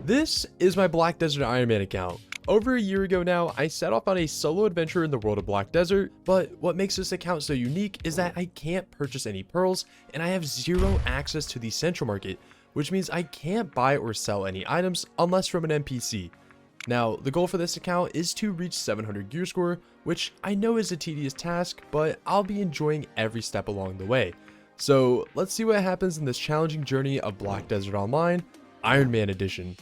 This is my Black Desert Ironman account. Over a year ago now, I set off on a solo adventure in the world of Black Desert, but what makes this account so unique is that I can't purchase any pearls and I have zero access to the central market, which means I can't buy or sell any items unless from an NPC. Now, the goal for this account is to reach 700 gear score, which I know is a tedious task, but I'll be enjoying every step along the way. So let's see what happens in this challenging journey of Black Desert Online, Ironman Edition.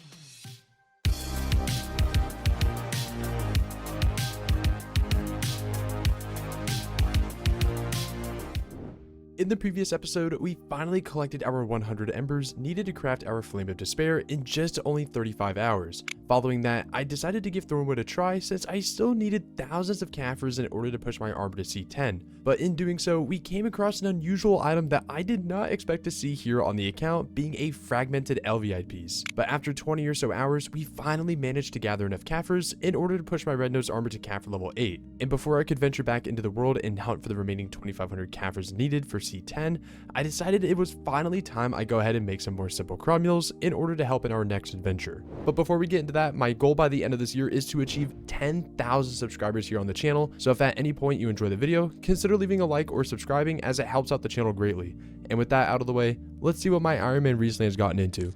In the previous episode, we finally collected our 100 embers needed to craft our Flame of Despair in just only 35 hours. Following that, I decided to give Thornwood a try since I still needed thousands of Kafirs in order to push my armor to C10. But in doing so, we came across an unusual item that I did not expect to see here on the account, being a fragmented Elviite piece. But after 20 or so hours, we finally managed to gather enough Kafirs in order to push my Red Nose armor to Kafir level 8. And before I could venture back into the world and hunt for the remaining 2,500 Kafirs needed for C10, I decided it was finally time I go ahead and make some more simple craw mules in order to help in our next adventure. But before we get into that, my goal by the end of this year is to achieve 10,000 subscribers here on the channel, so if at any point you enjoy the video, consider leaving a like or subscribing as it helps out the channel greatly. And with that out of the way, let's see what my Ironman recently has gotten into.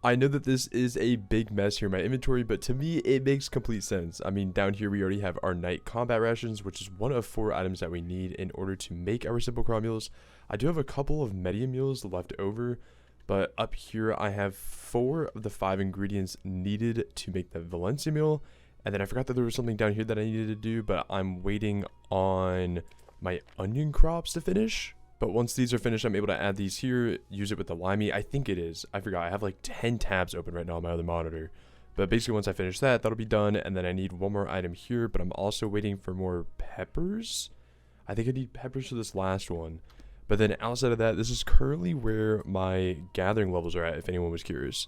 I know that this is a big mess here in my inventory, but to me it makes complete sense. I mean, down here we already have our night combat rations, which is one of 4 items that we need in order to make our simple craw mules. I do have a couple of medium mules left over, but up here I have 4 of the 5 ingredients needed to make the Valencia mule. And then I forgot that there was something down here that I needed to do, but I'm waiting on my onion crops to finish. But once these are finished, I'm able to add these here, use it with the limey. I think it is. I forgot. I have like 10 tabs open right now on my other monitor. But basically once I finish that, that'll be done. And then I need one more item here, but I'm also waiting for more peppers. I think I need peppers for this last one. But then outside of that, this is currently where my gathering levels are at, if anyone was curious.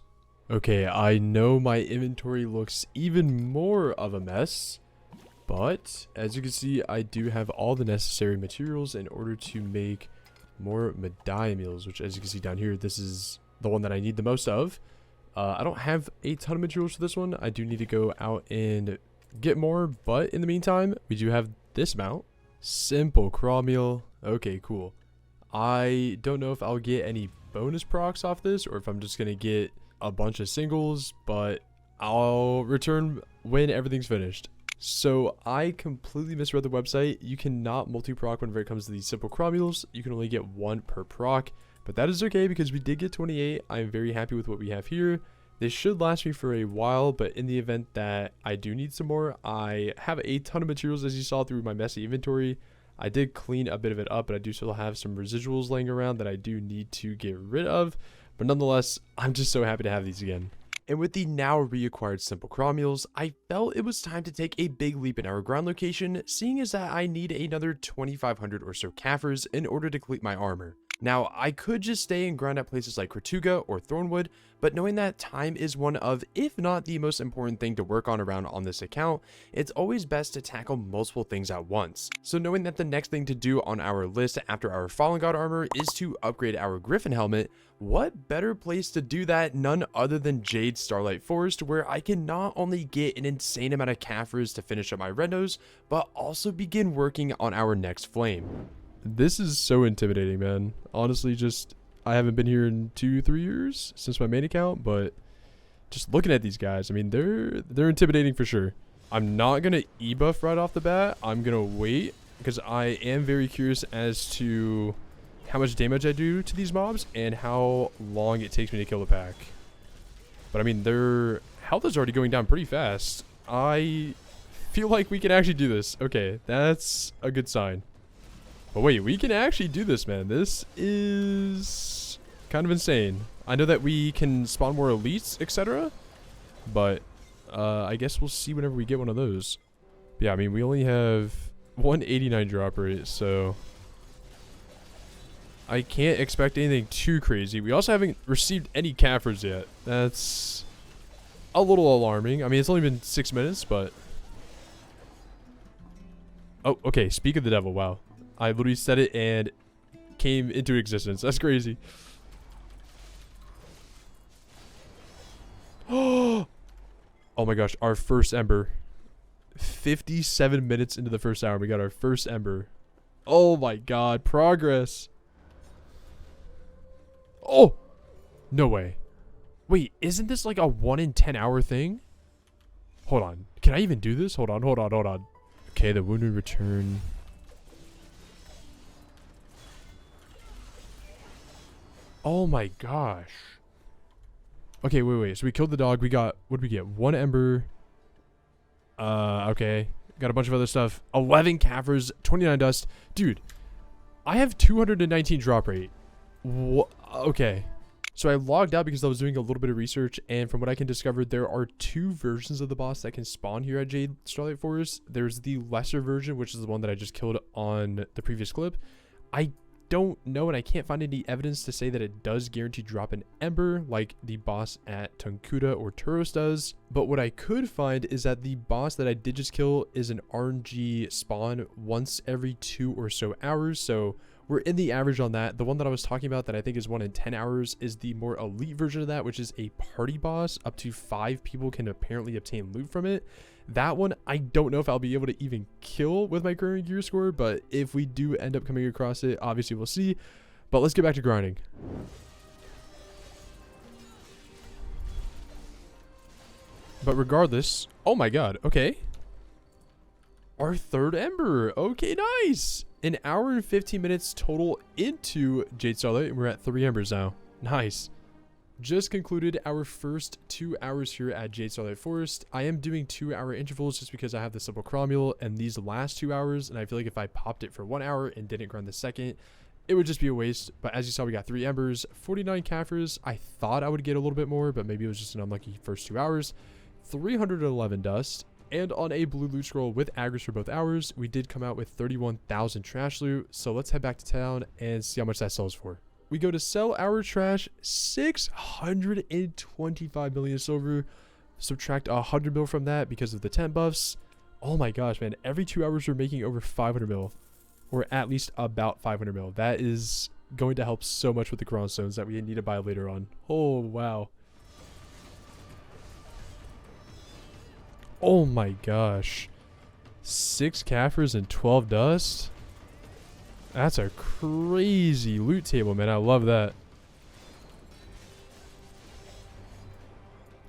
Okay, I know my inventory looks even more of a mess. But as you can see, I do have all the necessary materials in order to make more Medaya meals, which as you can see down here, this is the one that I need the most of. I don't have a ton of materials for this one. I do need to go out and get more, but in the meantime, we do have this amount. Simple craw meal. Okay, cool. I don't know if I'll get any bonus procs off this or if I'm just going to get a bunch of singles, but I'll return when everything's finished. So I completely misread the website. You cannot multi-proc whenever it comes to these simple craw mules. You can only get 1 per proc, but that is okay because we did get 28. I'm very happy with what we have here. This should last me for a while, but in the event that I do need some more, I have a ton of materials as you saw through my messy inventory. I did clean a bit of it up, but I do still have some residuals laying around that I do need to get rid of. But nonetheless, I'm just so happy to have these again. And with the now reacquired simple craw mules, I felt it was time to take a big leap in our ground location, seeing as that I need another 2,500 or so Kafirs in order to complete my armor. Now, I could just stay and grind at places like Khartuga or Thornwood, but knowing that time is one of, if not the most important thing to work on around on this account, it's always best to tackle multiple things at once. So knowing that the next thing to do on our list after our Fallen God armor is to upgrade our Griffin helmet, what better place to do that none other than Jade Starlight Forest, where I can not only get an insane amount of Kafirs to finish up my Red Nose, but also begin working on our next flame. This is so intimidating, man. Honestly, I haven't been here in 2-3 years since my main account, but just looking at these guys, I mean, they're intimidating for sure. I'm not gonna e-buff right off the bat. I'm gonna wait because I am very curious as to how much damage I do to these mobs and how long it takes me to kill the pack. But I mean, their health is already going down pretty fast. I feel like we can actually do this. Okay, that's a good sign. But wait, we can actually do this, man. This is kind of insane. I know that we can spawn more elites, etc. But I guess we'll see whenever we get one of those. But yeah, I mean, we only have 189 drop rate, so I can't expect anything too crazy. We also haven't received any Kafirs yet. That's a little alarming. I mean, it's only been 6 minutes, but... Oh, okay. Speak of the devil. Wow. I literally said it and came into existence. That's crazy. Oh my gosh, our first ember. 57 minutes into the first hour, we got our first ember. Oh my god, progress. Oh, no way. Wait, isn't this like a 1 in 10 hour thing? Hold on. Can I even do this? Hold on. Okay, the wounded return. Oh my gosh. Okay, wait. So we killed the dog. We got, what did we get? 1 ember. Okay. Got a bunch of other stuff. 11 Kaffers, 29 dust. Dude, I have 219 drop rate. Okay. So I logged out because I was doing a little bit of research, and from what I can discover, there are 2 versions of the boss that can spawn here at Jade Starlight Forest. There's the lesser version, which is the one that I just killed on the previous clip. I don't know, and I can't find any evidence to say that it does guarantee drop an ember like the boss at Tunkuda or Turos does. But what I could find is that the boss that I did just kill is an RNG spawn once every 2 or so hours. So we're in the average on that. The one that I was talking about that I think is 1 in 10 hours is the more elite version of that, which is a party boss. Up to 5 people can apparently obtain loot from it. That one, I don't know if I'll be able to even kill with my current gear score, but if we do end up coming across it, obviously we'll see. But let's get back to grinding. But regardless, oh my god, okay. Our 3rd ember. Okay, nice. An hour and 15 minutes total into Jade Starlight, and we're at 3 embers now. Nice. Just concluded our first 2 hours here at Jade Starlight Forest. I am doing 2-hour intervals just because I have the simple cromule and these last 2 hours, and I feel like if I popped it for 1 hour and didn't grind the second, it would just be a waste. But as you saw, we got 3 embers, 49 Kaffers. I thought I would get a little bit more, but maybe it was just an unlucky first 2 hours. 311 dust. And on a blue loot scroll with aggros for both hours, we did come out with 31,000 trash loot. So let's head back to town and see how much that sells for. We go to sell our trash, 625 million silver. Subtract 100 mil from that because of the 10 buffs. Oh my gosh, man. Every 2 hours we're making over 500 mil. Or at least about 500 mil. That is going to help so much with the chronostones that we need to buy later on. Oh, wow. Oh my gosh. 6 Kaffers and 12 dust? That's a crazy loot table, man. I love that.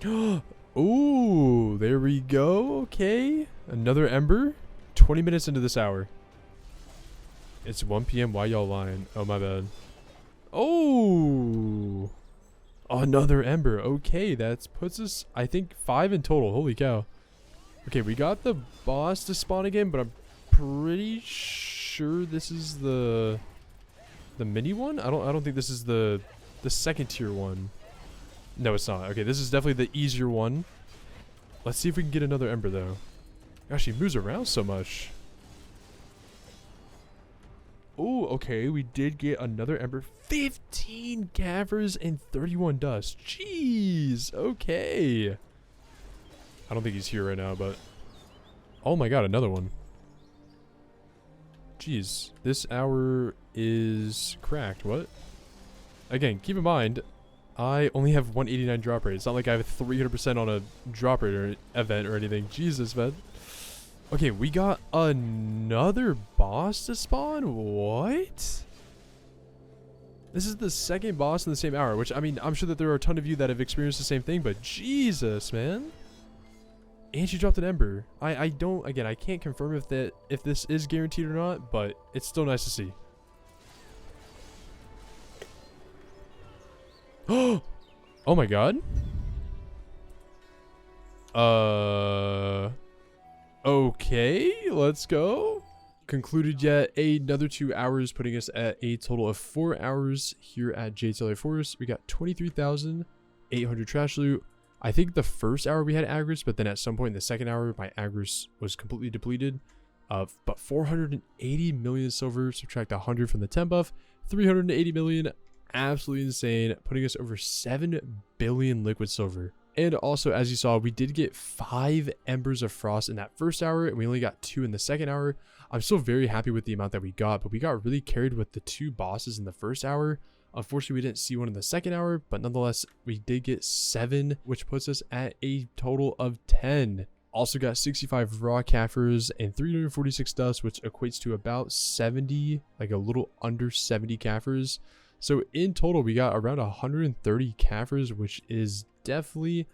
Ooh, there we go. Okay. Another ember. 20 minutes into this hour. It's 1 p.m. Why y'all lying? Oh, my bad. Oh. Another ember. Okay, that puts us, I think, 5 in total. Holy cow. Okay, we got the boss to spawn again, but I'm pretty sure this is the mini one. I don't think this is the second tier one. No, it's not. Okay, this is definitely the easier one. Let's see if we can get another ember though. Gosh, he moves around so much. Oh, okay, we did get another ember. 15 Kaffers and 31 dust. Jeez. Okay. I don't think he's here right now, but oh my god, another one. Jeez, this hour is cracked. What? Again, keep in mind, I only have 189 drop rate. It's not like I have 300% on a drop rate or event or anything. Jesus, man. Okay, we got another boss to spawn? What? This is the second boss in the same hour, which, I mean, I'm sure that there are a ton of you that have experienced the same thing, but Jesus, man. And she dropped an ember. I don't, again, I can't confirm if this is guaranteed or not, but it's still nice to see. Oh my god. Okay, let's go. Concluded yet another 2 hours, putting us at a total of 4 hours here at Jade Starlight Forest. We got 23,800 trash loot. I think the first hour we had aggros, but then at some point in the second hour, my aggros was completely depleted. But 480 million silver, subtract 100 from the 10 buff, 380 million, absolutely insane, putting us over 7 billion liquid silver. And also, as you saw, we did get 5 embers of frost in that first hour, and we only got 2 in the second hour. I'm still very happy with the amount that we got, but we got really carried with the 2 bosses in the first hour. Unfortunately, we didn't see one in the second hour, but nonetheless, we did get 7, which puts us at a total of 10. Also got 65 raw Kafirs and 346 dust, which equates to about 70, like a little under 70 Kafirs. So in total, we got around 130 Kafirs, which is definitely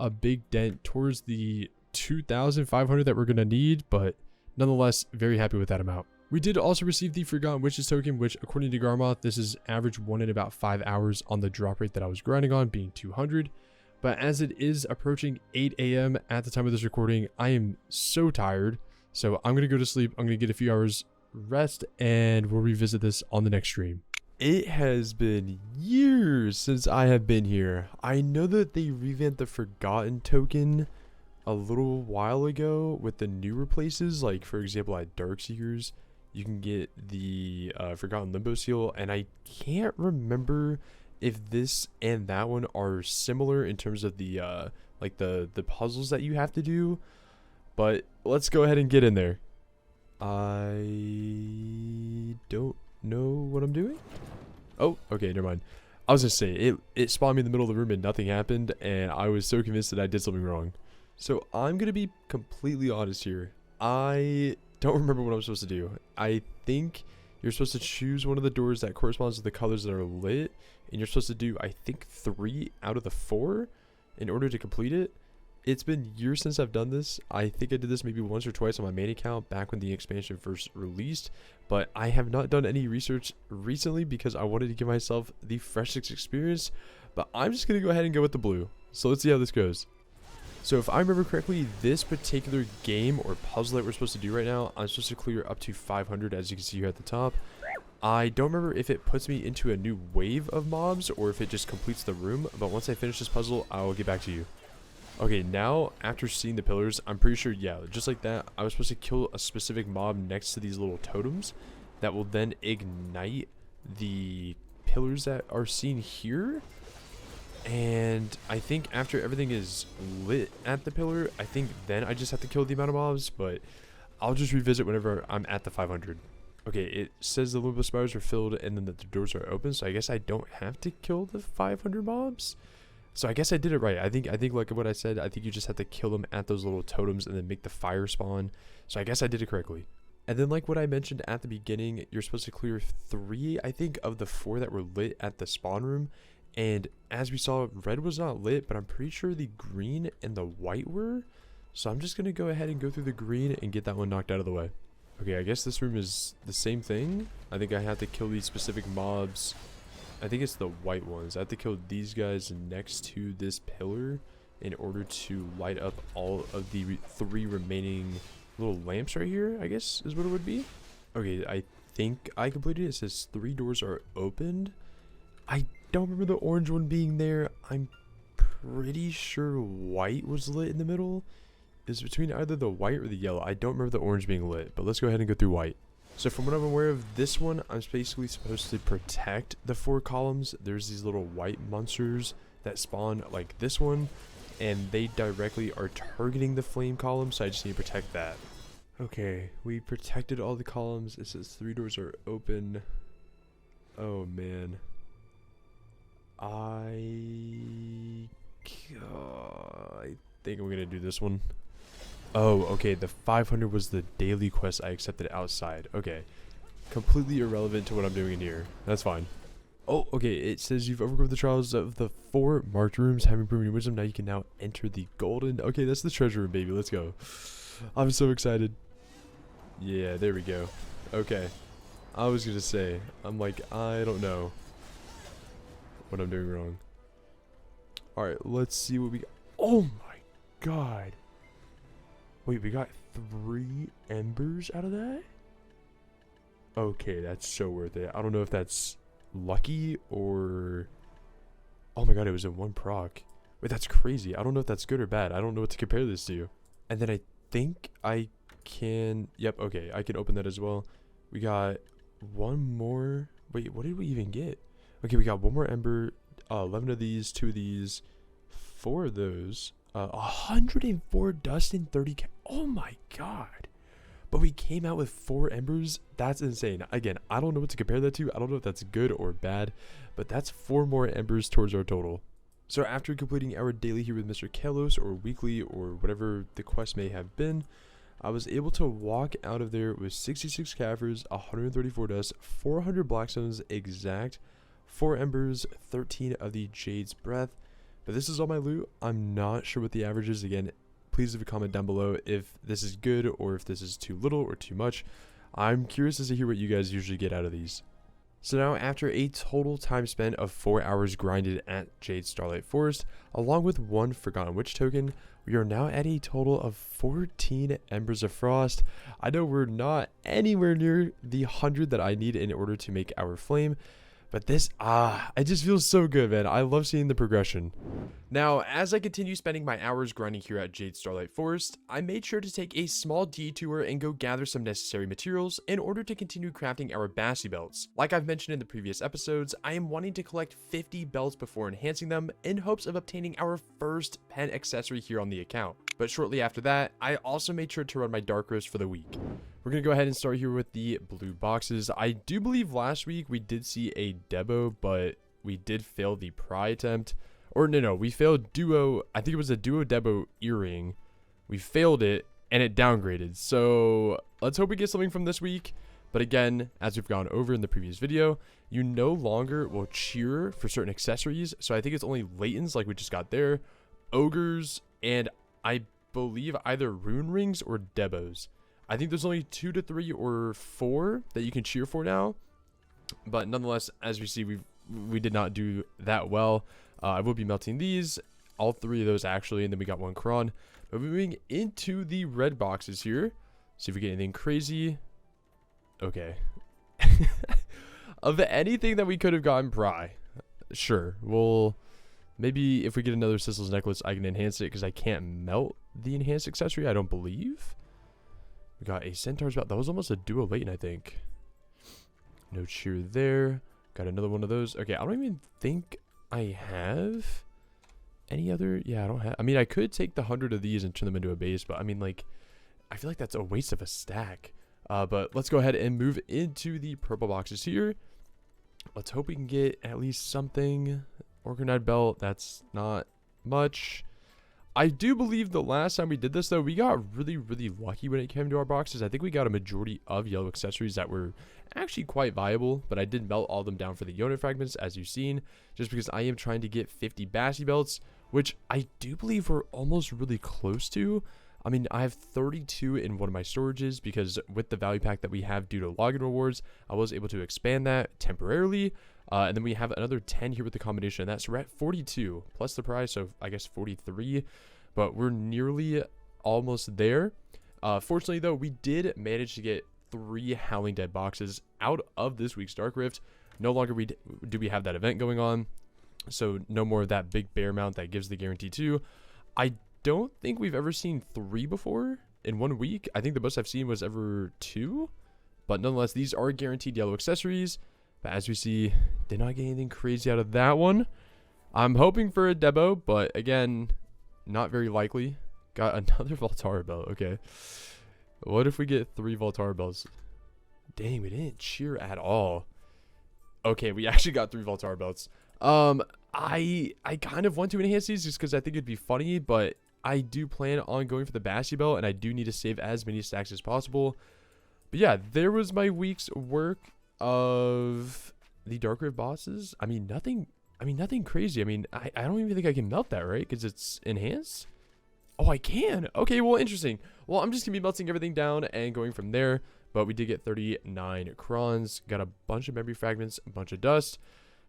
a big dent towards the 2,500 that we're going to need, but nonetheless, very happy with that amount. We did also receive the Forgotten Witches token, which according to Garmoth, this is average 1 in about 5 hours on the drop rate that I was grinding on, being 200. But as it is approaching 8 a.m. at the time of this recording, I am so tired. So I'm going to go to sleep. I'm going to get a few hours rest, and we'll revisit this on the next stream. It has been years since I have been here. I know that they revamped the Forgotten token a little while ago with the newer places. Like, for example, at Darkseekers, you can get the Forgotten Limbo seal, and I can't remember if this and that one are similar in terms of the like the puzzles that you have to do. But let's go ahead and get in there. I don't know what I'm doing. Oh, okay, never mind. I was gonna say it spawned me in the middle of the room and nothing happened, and I was so convinced that I did something wrong. So I'm gonna be completely honest here. I don't remember what I'm supposed to do. I think you're supposed to choose one of the doors that corresponds to the colors that are lit, and you're supposed to do, I think, 3 out of the 4 in order to complete it. It's been years since I've done this. I think I did this maybe once or twice on my main account back when the expansion first released, but I have not done any research recently because I wanted to give myself the freshest experience. But I'm just going to go ahead and go with the blue. So let's see how this goes. So if I remember correctly, this particular game or puzzle that we're supposed to do right now, I'm supposed to clear up to 500, as you can see here at the top. I don't remember if it puts me into a new wave of mobs or if it just completes the room, but once I finish this puzzle, I'll get back to you. Okay, now after seeing the pillars, I'm pretty sure, yeah, just like that, I was supposed to kill a specific mob next to these little totems that will then ignite the pillars that are seen here. And I think after everything is lit at the pillar, I think then I just have to kill the amount of mobs, but I'll just revisit whenever I'm at the 500. Okay, it says the Limbo spires are filled and then that the doors are open, so I guess I don't have to kill the 500 mobs. So I guess I did it right. I think like what I said, I think you just have to kill them at those little totems and then make the fire spawn. So I guess I did it correctly. And then like what I mentioned at the beginning, you're supposed to clear 3, I think, of the 4 that were lit at the spawn room. And as we saw, red was not lit, but I'm pretty sure the green and the white were. So I'm just going to go ahead and go through the green and get that one knocked out of the way. Okay, I guess this room is the same thing. I think I have to kill these specific mobs. I think it's the white ones. I have to kill these guys next to this pillar in order to light up all of the 3 remaining little lamps right here, I guess is what it would be. Okay, I think I completed it. It says 3 doors are opened. I don't remember the orange one being there. I'm pretty sure white was lit in the middle. It's between either the white or the yellow. I don't remember the orange being lit, but let's go ahead and go through white. So from what I'm aware of, this one, I'm basically supposed to protect the 4 columns. There's these little white monsters that spawn like this one, and they directly are targeting the flame column, so I just need to protect that. Okay, we protected all the columns. It says 3 doors are open. Oh man. I think I'm gonna do this one. Oh, okay, the 500 was the daily quest I accepted outside. Okay, completely irrelevant to what I'm doing in here. That's fine. Oh, okay, it says you've overcome the trials of the 4 marked rooms, having proven your wisdom. Now you can now enter the golden. Okay, that's the treasure room, baby. Let's go. I'm so excited. Yeah, there we go. Okay, I was gonna say, I'm like, I don't know what I'm doing wrong. Alright, let's see what we got. Oh my god. Wait, we got 3 embers out of that? Okay, that's so worth it. I don't know if that's lucky or... Oh my god, it was in 1 proc. Wait, that's crazy. I don't know if that's good or bad. I don't know what to compare this to. And then I think I can... Yep, okay, I can open that as well. We got 1 more... Wait, what did we even get? Okay, we got 1 more ember, 11 of these, 2 of these, 4 of those, 104 dust and 30 oh my god. but we came out with 4 embers. That's insane. Again, I don't know what to compare that to. I don't know if that's good or bad, but that's 4 more embers towards our total. So after completing our daily here with Mr. Kalos, or weekly, or whatever the quest may have been, I was able to walk out of there with 66 Kaffers, 134 dust, 400 blackstones exact, 4 embers, 13 of the Jade's breath. But this is all my loot. I'm not sure what the average is. Again, please leave a comment down below if this is good or if this is too little or too much. I'm curious as to hear what you guys usually get out of these. So now, after a total time spent of 4 hours grinded at Jade Starlight Forest, along with 1 Forgotten Witch token, we are now at a total of 14 Embers of Frost. I know we're not anywhere near the 100 that I need in order to make our flame, but this, it just feels so good, man. I love seeing the progression. Now, as I continue spending my hours grinding here at Jade Starlight Forest, I made sure to take a small detour and go gather some necessary materials in order to continue crafting our Bassy belts. Like I've mentioned in the previous episodes, I am wanting to collect 50 belts before enhancing them in hopes of obtaining our first pen accessory here on the account. But shortly after that, I also made sure to run my Dark Roast for the week. We're going to go ahead and start here with the blue boxes. I do believe last week we did see a Debo, but we did fail the Pry attempt. Or no, we failed Duo. I think it was a Duo Debo earring. We failed it and it downgraded. So let's hope we get something from this week. But again, as we've gone over in the previous video, you no longer will cheer for certain accessories. So I think it's only Laytons like we just got there, Ogres, and I believe either Rune Rings or Debos. I think there's only 2 to 3 or 4 that you can cheer for now. But nonetheless, as we see, we did not do that well. I will be melting these, all 3 of those actually, and then we got 1 cron. But moving into the red boxes here, see if we get anything crazy. Okay. Of anything that we could have gotten Pry, sure. Well, maybe if we get another Sissel's necklace, I can enhance it because I can't melt the enhanced accessory, I don't believe. We got a Centaur's belt. That was almost a Duo Layton, I think. No cheer there. Got another one of those. Okay, I don't even think I have any other. Yeah, I don't have. I mean, I could take the 100 of these and turn them into a base, but I mean, like, I feel like that's a waste of a stack. But let's go ahead and move into the purple boxes here. Let's hope we can get at least something. Organized belt. That's not much. I do believe the last time we did this, though, we got really, really lucky when it came to our boxes. I think we got a majority of yellow accessories that were actually quite viable, but I did melt all of them down for the Yona fragments, as you've seen, just because I am trying to get 50 Bassy belts, which I do believe we're almost really close to. I mean, I have 32 in one of my storages because with the value pack that we have due to login rewards, I was able to expand that temporarily. And then we have another 10 here with the combination of that. So we're at 42 plus the price, so I guess 43. But we're nearly almost there. Fortunately, though, we did manage to get 3 Howling Dead boxes out of this week's Dark Rift. No longer do we have that event going on. So no more of that big bear mount that gives the guarantee 2. I don't think we've ever seen 3 before in 1 week. I think the most I've seen was ever 2. But nonetheless, these are guaranteed yellow accessories. But as we see, did not get anything crazy out of that one. I'm hoping for a Debo, but again, not very likely. Got another Voltara belt. Okay. What if we get 3 Voltara belts? Dang, we didn't cheer at all. Okay, we actually got 3 Voltara belts. I kind of want to enhance these just because I think it'd be funny, but I do plan on going for the Bassy belt, and I do need to save as many stacks as possible. But yeah, there was my week's work of the Dark Rift bosses. I mean, nothing crazy. I mean, I don't even think I can melt that, right? Because it's enhanced. Oh, I can. Okay, well, interesting. Well, I'm just gonna be melting everything down and going from there. But we did get 39 crons, got a bunch of memory fragments, a bunch of dust.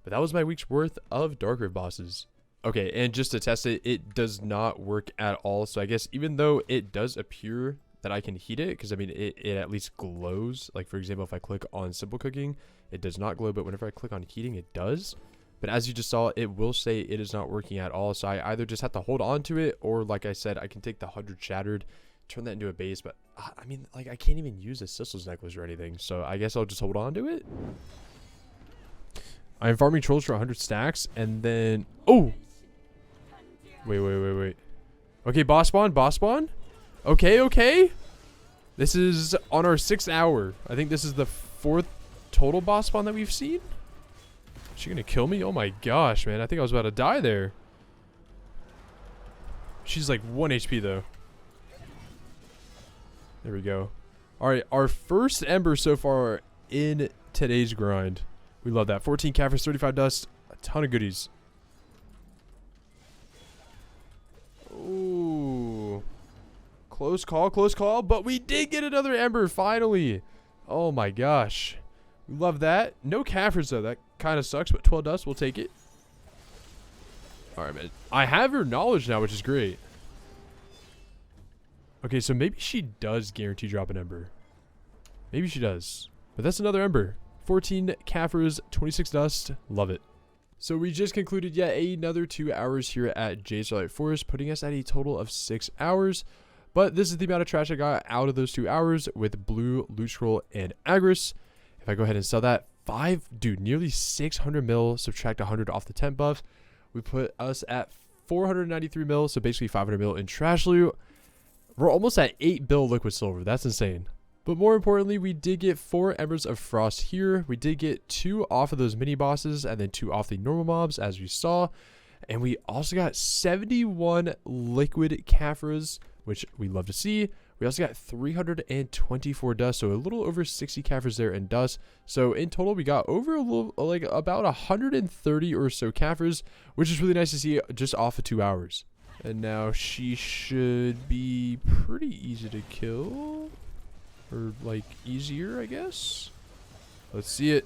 But that was my week's worth of Dark Rift bosses. Okay, and just to test it, it does not work at all. So I guess even though it does appear that I can heat it, because I mean it at least glows. Like, for example, if I click on simple cooking, it does not glow, but whenever I click on heating, it does. But as you just saw, it will say it is not working at all. So I either just have to hold on to it, or like I said, I can take the 100 shattered, turn that into a base. But I mean, like, I can't even use a Sissel's necklace or anything, so I guess I'll just hold on to it. I'm farming trolls for 100 stacks, and then wait. Okay, boss spawn. Okay. This is on our 6th hour. I think this is the 4th total boss spawn that we've seen. Is she gonna kill me? Oh my gosh, man. I think I was about to die there. She's like 1 HP though. There we go. Alright, our first ember so far in today's grind. We love that. 14 Caphras, 35 dust, a ton of goodies. Ooh. Close call, but we did get another ember, finally. Oh my gosh. We love that. No Caphras though, that kind of sucks, but 12 dust, we'll take it. Alright, man. I have her knowledge now, which is great. Okay, so maybe she does guarantee drop an ember. Maybe she does. But that's another ember. 14 Caphras, 26 dust. Love it. So we just concluded yet another 2 hours here at Jade Starlight Forest, putting us at a total of 6 hours. But this is the amount of trash I got out of those 2 hours with blue, loot scroll, and agris. If I go ahead and sell that, nearly 600 mil, subtract 100 off the temp buff. We put us at 493 mil, so basically 500 mil in trash loot. We're almost at 8 bill liquid silver. That's insane. But more importantly, we did get 4 embers of frost here. We did get 2 off of those mini bosses and then 2 off the normal mobs, as we saw. And we also got 71 liquid Caphras, which we love to see. We also got 324 dust, so a little over 60 Caphras there in dust. So in total, we got over about 130 or so Caphras, which is really nice to see just off of 2 hours. And now she should be pretty easy to kill. Or like easier, I guess. Let's see it.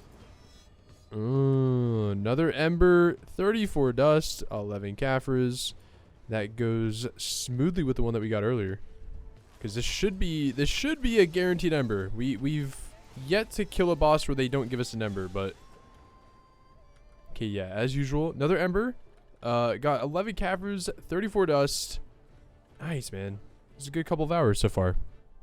Another ember, 34 dust, 11 Caphras. That goes smoothly with the one that we got earlier. Because this should be a guaranteed ember. We've yet to kill a boss where they don't give us an ember, but okay, yeah, as usual, another ember. Got 11 Caphras, 34 dust. Nice, man. It's a good couple of hours so far.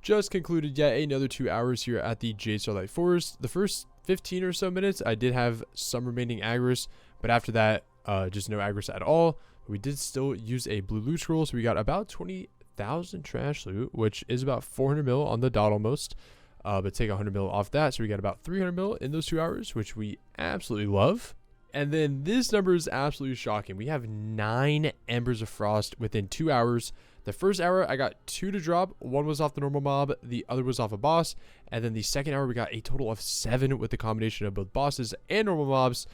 Just concluded yet another 2 hours here at the Jade Starlight Forest. The first 15 or so minutes, I did have some remaining agris, but after that, just no agris at all. We did still use a blue loot scroll, so we got about 20,000 trash loot, which is about 400 mil on the dot almost. But take 100 mil off that, so we got about 300 mil in those 2 hours, which we absolutely love. And then this number is absolutely shocking. We have 9 embers of frost within 2 hours. The first hour, I got 2 to drop. 1 was off the normal mob. The other was off a boss. And then the second hour, we got a total of 7 with the combination of both bosses and normal mobs,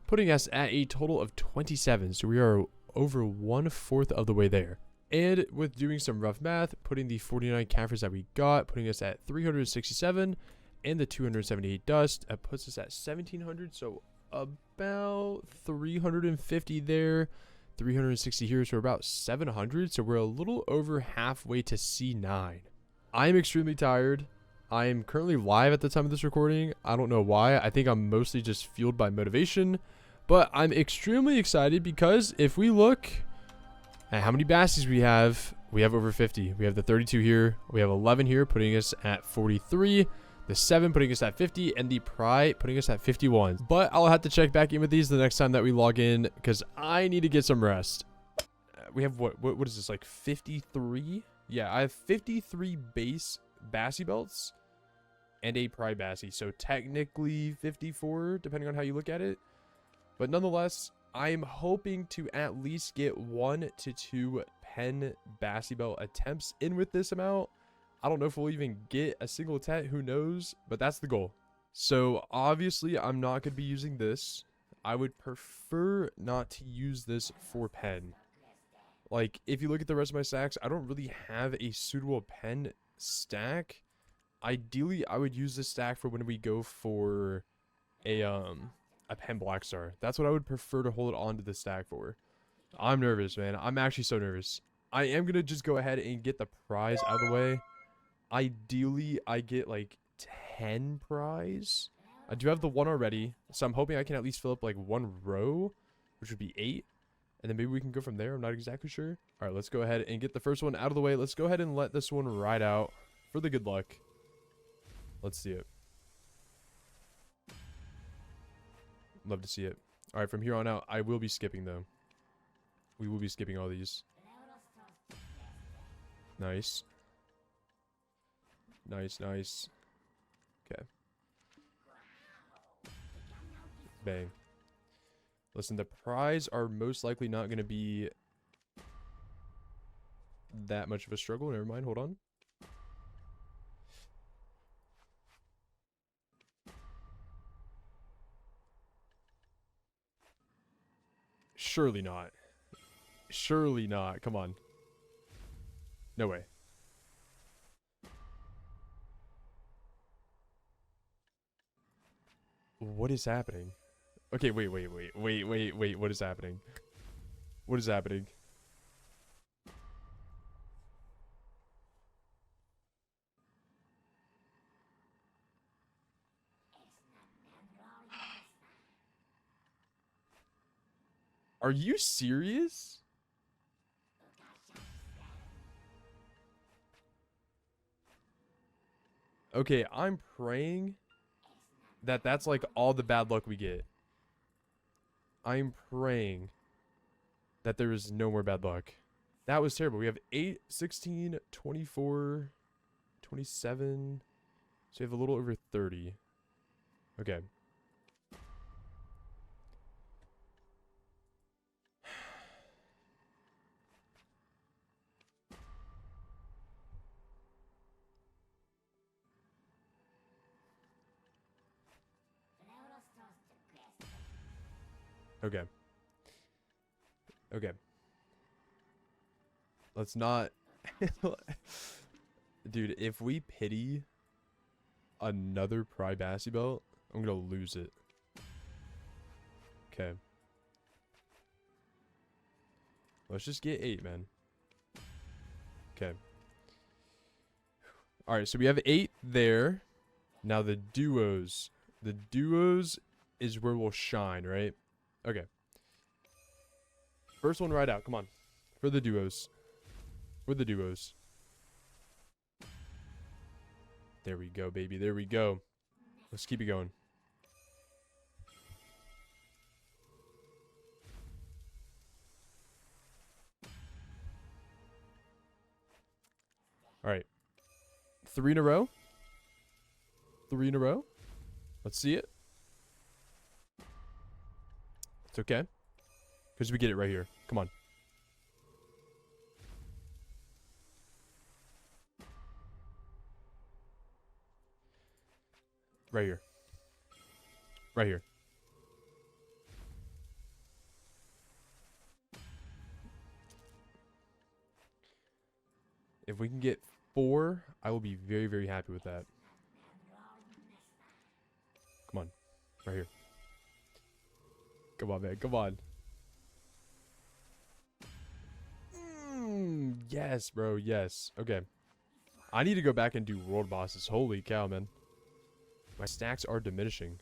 putting us at a total of 27. So we are over 1/4 of the way there. And with doing some rough math, putting the 49 Caphras that we got, putting us at 367 and the 278 dust, that puts us at 1,700. So about 350 there, 360 here, so we're about 700. So we're a little over halfway to C9. I am extremely tired. I am currently live at the time of this recording. I don't know why. I think I'm mostly just fueled by motivation, but I'm extremely excited because if we look at how many bassies we have over 50. We have the 32 here. We have 11 here, putting us at 43. The 7 putting us at 50, and the pry putting us at 51. But I'll have to check back in with these the next time that we log in because I need to get some rest. We have what is this, like 53? Yeah, I have 53 base Bassie belts and a pry Bassie. So technically 54, depending on how you look at it. But nonetheless, I'm hoping to at least get 1 to 2 pen Bassie belt attempts in with this amount. I don't know if we'll even get a single tet, who knows, but that's the goal. So obviously I'm not going to be using this. I would prefer not to use this for pen. Like, if you look at the rest of my stacks, I don't really have a suitable pen stack. Ideally, I would use this stack for when we go for a pen black star. That's what I would prefer to hold on to the stack for. I'm nervous, man. I'm actually so nervous. I am going to just go ahead and get the prize out of the way. Ideally, I get like 10 prize. I do have the 1 already, so I'm hoping I can at least fill up like 1 row, which would be 8. And then maybe we can go from there. I'm not exactly sure. All right, let's go ahead and get the first one out of the way. Let's go ahead and let this one ride out for the good luck. Let's see it. Love to see it. All right, from here on out, I will be skipping though. We will be skipping all these. Nice. Nice, nice. Okay. Bang. Listen, the prize are most likely not going to be that much of a struggle. Never mind, hold on. Surely not. Surely not. Come on. No way. What is happening? Okay, wait. What is happening? What is happening? Are you serious? Okay, I'm praying that that's like all the bad luck we get. I'm praying that there is no more bad luck. That was terrible. We have 8, 16, 24, 27. So we have a little over 30. Okay. Okay. Okay. Let's not... Dude, if we pity another Pribassy belt, I'm gonna lose it. Okay. Let's just get 8, man. Okay. Alright, so we have 8 there. Now the duos. The duos is where we'll shine, right? Okay. First one right out. Come on. For the duos. For the duos. There we go, baby. There we go. Let's keep it going. Alright. 3 in a row. 3 in a row. Let's see it. It's okay. Because we get it right here. Come on. Right here. Right here. If we can get 4, I will be very, very happy with that. Come on. Right here. Come on, man. Come on. Yes, bro. Yes. Okay. I need to go back and do world bosses. Holy cow, man. My stacks are diminishing.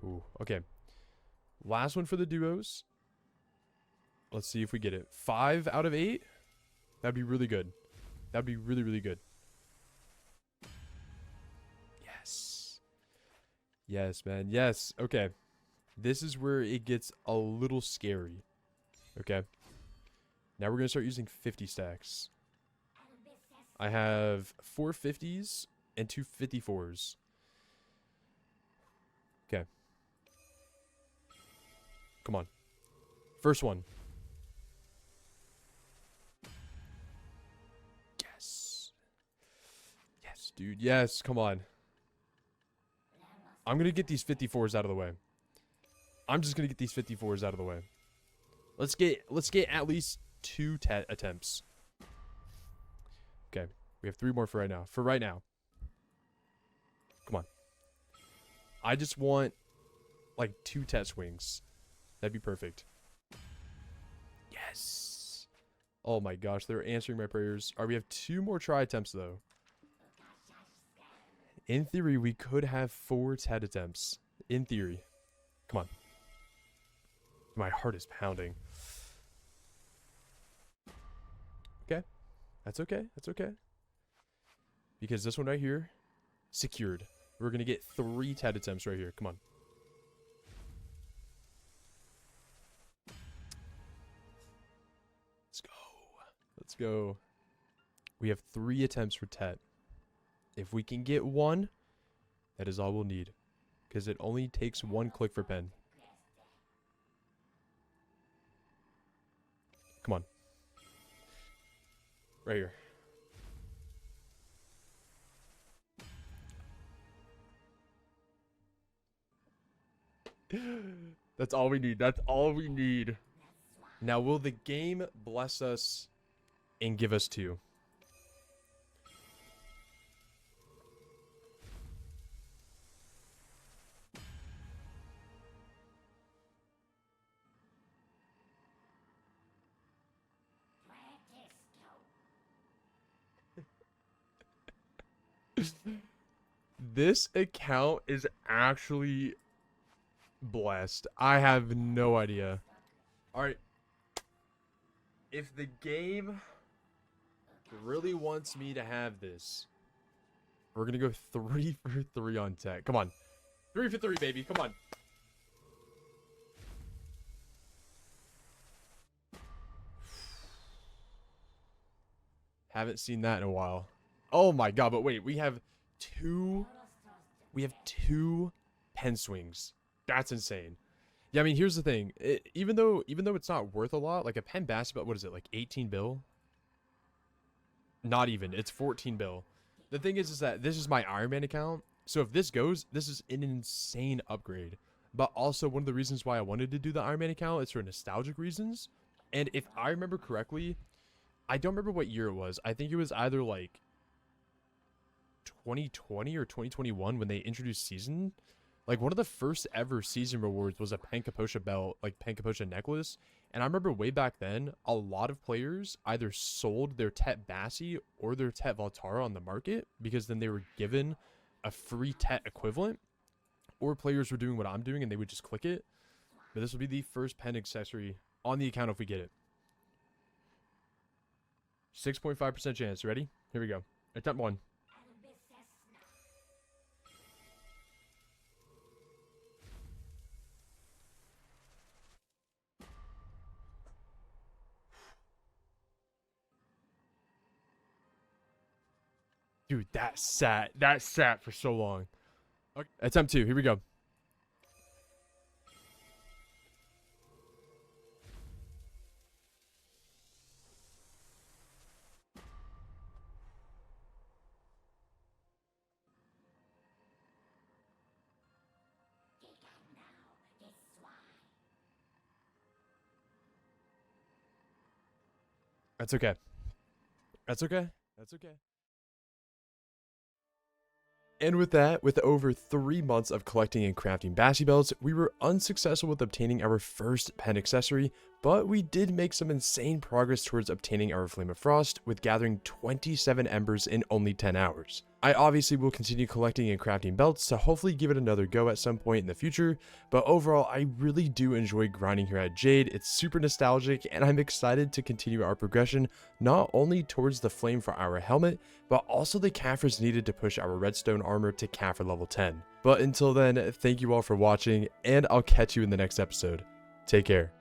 Ooh, okay. Last one for the duos. Let's see if we get it. 5 out of 8? That'd be really good. That'd be really, really good. Yes. Yes, man. Yes. Okay. This is where it gets a little scary. Okay. Now we're going to start using 50 stacks. I have 4 50s and 2 54s. Okay. Come on. First one. Yes. Yes, dude. Yes. Come on. I'm going to get these 54s out of the way. I'm just going to get these 54s out of the way. Let's get at least 2 attempts. Okay. We have 3 more for right now. For right now. Come on. I just want like 2 tet swings. That'd be perfect. Yes. Oh my gosh, they're answering my prayers. Alright, we have 2 more try attempts though. In theory, we could have 4 tet attempts. In theory. Come on. My heart is pounding. Okay. That's okay. That's okay. Because this one right here, secured. We're going to get 3 tet attempts right here. Come on. Let's go. Let's go. We have 3 attempts for Tet. If we can get 1, that is all we'll need. Because it only takes 1 click for pen. Come on. Right here. That's all we need. That's all we need. Now, will the game bless us and give us 2? This account is actually blessed. I have no idea. Alright. If the game really wants me to have this, we're gonna go 3 for 3 on tech. Come on. 3 for 3, baby. Come on. Haven't seen that in a while. Oh my god, but wait, we have 2 pen swings. That's insane. Yeah, I mean, here's the thing. Even though it's not worth a lot, like a pen basketball, what is it, like 18 bill? Not even. It's 14 bill. The thing is that this is my Ironman account. So if this goes, this is an insane upgrade. But also, one of the reasons why I wanted to do the Ironman account is for nostalgic reasons. And if I remember correctly, I don't remember what year it was. I think it was either like 2020 or 2021 when they introduced season. Like, one of the first ever season rewards was a Pancapocia belt, like Pancapocia necklace. And I remember way back then, a lot of players either sold their Tet Bassi or their Tet Valtara on the market because then they were given a free Tet equivalent. Or players were doing what I'm doing and they would just click it. But this will be the first pen accessory on the account if we get it. 6.5% chance. Ready? Here we go. Attempt 1. Dude, that sat for so long. Okay. Attempt 2. Here we go. That's okay. That's okay. That's okay. And with that, with over 3 months of collecting and crafting Bassi belts, we were unsuccessful with obtaining our first pen accessory, but we did make some insane progress towards obtaining our Flame of Frost with gathering 27 embers in only 10 hours. I obviously will continue collecting and crafting belts to hopefully give it another go at some point in the future, but overall I really do enjoy grinding here at Jade. It's super nostalgic and I'm excited to continue our progression not only towards the flame for our helmet, but also the Caphras needed to push our redstone armor to Caphra level 10. But until then, thank you all for watching and I'll catch you in the next episode. Take care.